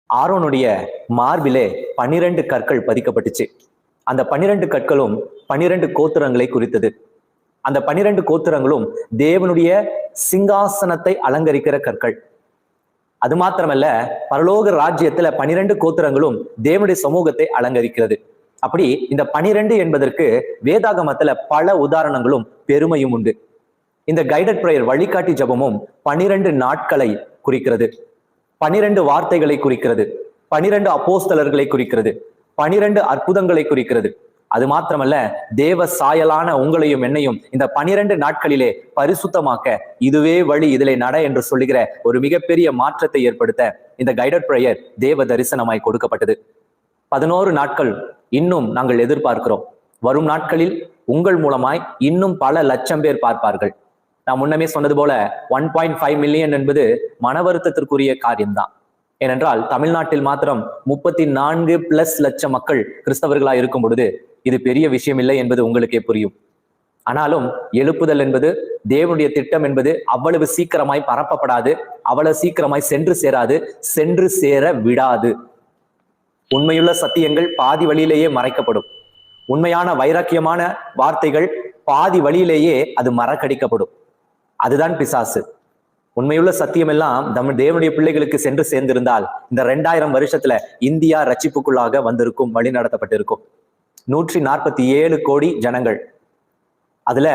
ஆரோனுடைய மார்பிலே 12 கற்கள் பதிக்கப்பட்டுச்சு. அந்த 12 கற்களும் 12 கோத்திரங்களை குறித்தது. அந்த 12 கோத்திரங்களும் தேவனுடைய சிங்காசனத்தை அலங்கரிக்கிற கற்கள். அது மாத்திரமல்ல, பரலோக ராஜ்யத்துல 12 கோத்திரங்களும் தேவனுடைய சமூகத்தை அலங்கரிக்கிறது. அப்படி இந்த 12 என்பதற்கு வேதாகமத்துல பல உதாரணங்களும் பெருமையும் உண்டு. இந்த கைடட் பிரேயர் வழிகாட்டி ஜபமும் 12 நாட்களை குறிக்கிறது, 12 வார்த்தைகளை குறிக்கிறது, 12 அப்போஸ்தலர்களை குறிக்கிறது, 12 அற்புதங்களை குறிக்கிறது. அது மாத்திரமல்ல, தேவ சாயலான உங்களையும் என்னையும் இந்த 12 நாட்களிலே பரிசுத்தமாக்க இதுவே வழி, இதிலே நட என்று சொல்லுகிற ஒரு மிகப்பெரிய மாற்றத்தை ஏற்படுத்த இந்த கைடட் பிரேயர் தேவ தரிசனமாய் கொடுக்கப்பட்டது. 11 நாட்கள் இன்னும் நாங்கள் எதிர்பார்க்கிறோம். வரும் நாட்களில் உங்கள் மூலமாய் இன்னும் பல லட்சம் பேர் பார்ப்பார்கள். நான் முன்னமே சொன்னது போல 1.5 மில்லியன் என்பது மன வருத்தத்திற்குரிய காரியம்தான். ஏனென்றால் தமிழ்நாட்டில் மாத்திரம் 34+ லட்சம் மக்கள் கிறிஸ்தவர்களா இருக்கும் பொழுது இது பெரிய விஷயம் இல்லை என்பது உங்களுக்கே புரியும். ஆனாலும் எழுப்புதல் என்பது, தேவனுடைய திட்டம் என்பது அவ்வளவு சீக்கிரமாய் பரப்பப்படாது, அவ்வளவு சீக்கிரமாய் சென்று சேராது, சென்று சேர விடாது. உண்மையுள்ள சத்தியங்கள் பாதி வழியிலேயே மறைக்கப்படும். உண்மையான வைராக்கியமான வார்த்தைகள் பாதி வழியிலேயே அது மறக்கடிக்கப்படும். அதுதான் பிசாசு. உண்மையுள்ள சத்தியம் எல்லாம் நம்ம தேவனுடைய பிள்ளைகளுக்கு சென்று சேர்ந்திருந்தால் இந்த 2000 வருஷத்துல இந்தியா ரட்சிப்புக்குள்ளாக வந்திருக்கும், வழி நடத்தப்பட்டிருக்கும். 147 கோடி ஜனங்கள், அதுல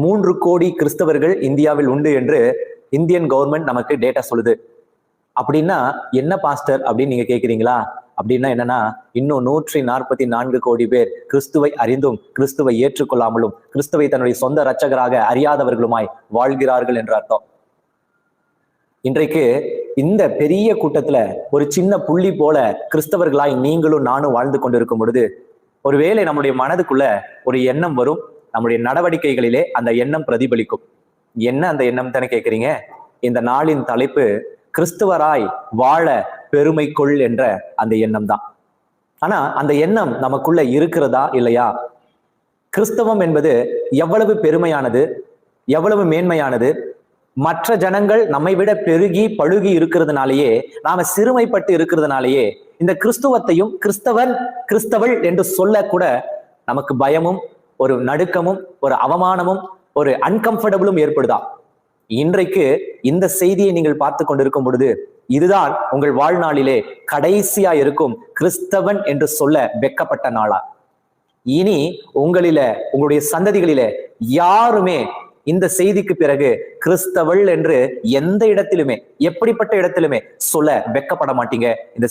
3 கோடி கிறிஸ்தவர்கள் இந்தியாவில் உண்டு என்று இந்தியன் கவர்மெண்ட் நமக்கு டேட்டா சொல்லுது. அப்படின்னா என்ன பாஸ்டர் அப்படின்னு நீங்க கேக்குறீங்களா? அப்படின்னா என்னன்னா, இன்னும் 144 கோடி பேர் கிறிஸ்துவை அறிந்தும் கிறிஸ்துவை ஏற்றுக்கொள்ளாமலும் கிறிஸ்துவை தன்னுடைய சொந்த இரட்சகராக அறியாதவர்களுமாய் வாழ்கிறார்கள் என்ற அர்த்தம். இன்றைக்கு இந்த பெரிய கூட்டத்துல ஒரு சின்ன புள்ளி போல கிறிஸ்தவர்களாய் நீங்களும் நானும் வாழ்ந்து கொண்டிருக்கும் பொழுது ஒருவேளை நம்முடைய மனதுக்குள்ள ஒரு எண்ணம் வரும், நம்முடைய நடவடிக்கைகளிலே அந்த எண்ணம் பிரதிபலிக்கும். என்ன அந்த எண்ணம் தானே கேட்குறீங்க? இந்த நாளின் தலைப்பு கிறிஸ்துவராய் வாழ பெருமை கொள் என்ற அந்த எண்ணம் தான். ஆனா அந்த எண்ணம் நமக்குள்ள இருக்கிறதா இல்லையா? கிறிஸ்தவம் என்பது எவ்வளவு பெருமையானது, எவ்வளவு மேன்மையானது. மற்ற ஜனங்கள் நம்மை விட பெருகி பழுகி இருக்கிறதுனாலேயே, நாம சிறுமைப்பட்டு இருக்கிறதுனாலேயே இந்த கிறிஸ்துவத்தையும் கிறிஸ்தவன் கிறிஸ்தவள் என்று சொல்ல கூட நமக்கு பயமும் ஒரு நடுக்கமும் ஒரு அவமானமும் ஒரு அன்கம்ஃபர்டபுளும் ஏற்படுதா? இன்றைக்கு இந்த செய்தியை நீங்கள் பார்த்து கொண்டிருக்கும் பொழுது இதுதான் உங்கள் வாழ்நாளிலே கடைசியா இருக்கும் கிறிஸ்தவன் என்று சொல்ல வெட்கப்பட்ட நாளா? இனி உங்களுடைய சந்ததிகளிலே யாருமே இந்த செய்திக்கு பிறகு கிறிஸ்தவள் என்று எந்த இடத்திலுமே, எப்படிப்பட்ட இடத்திலுமே சொல்ல வெட்கப்பட மாட்டீங்க. இந்த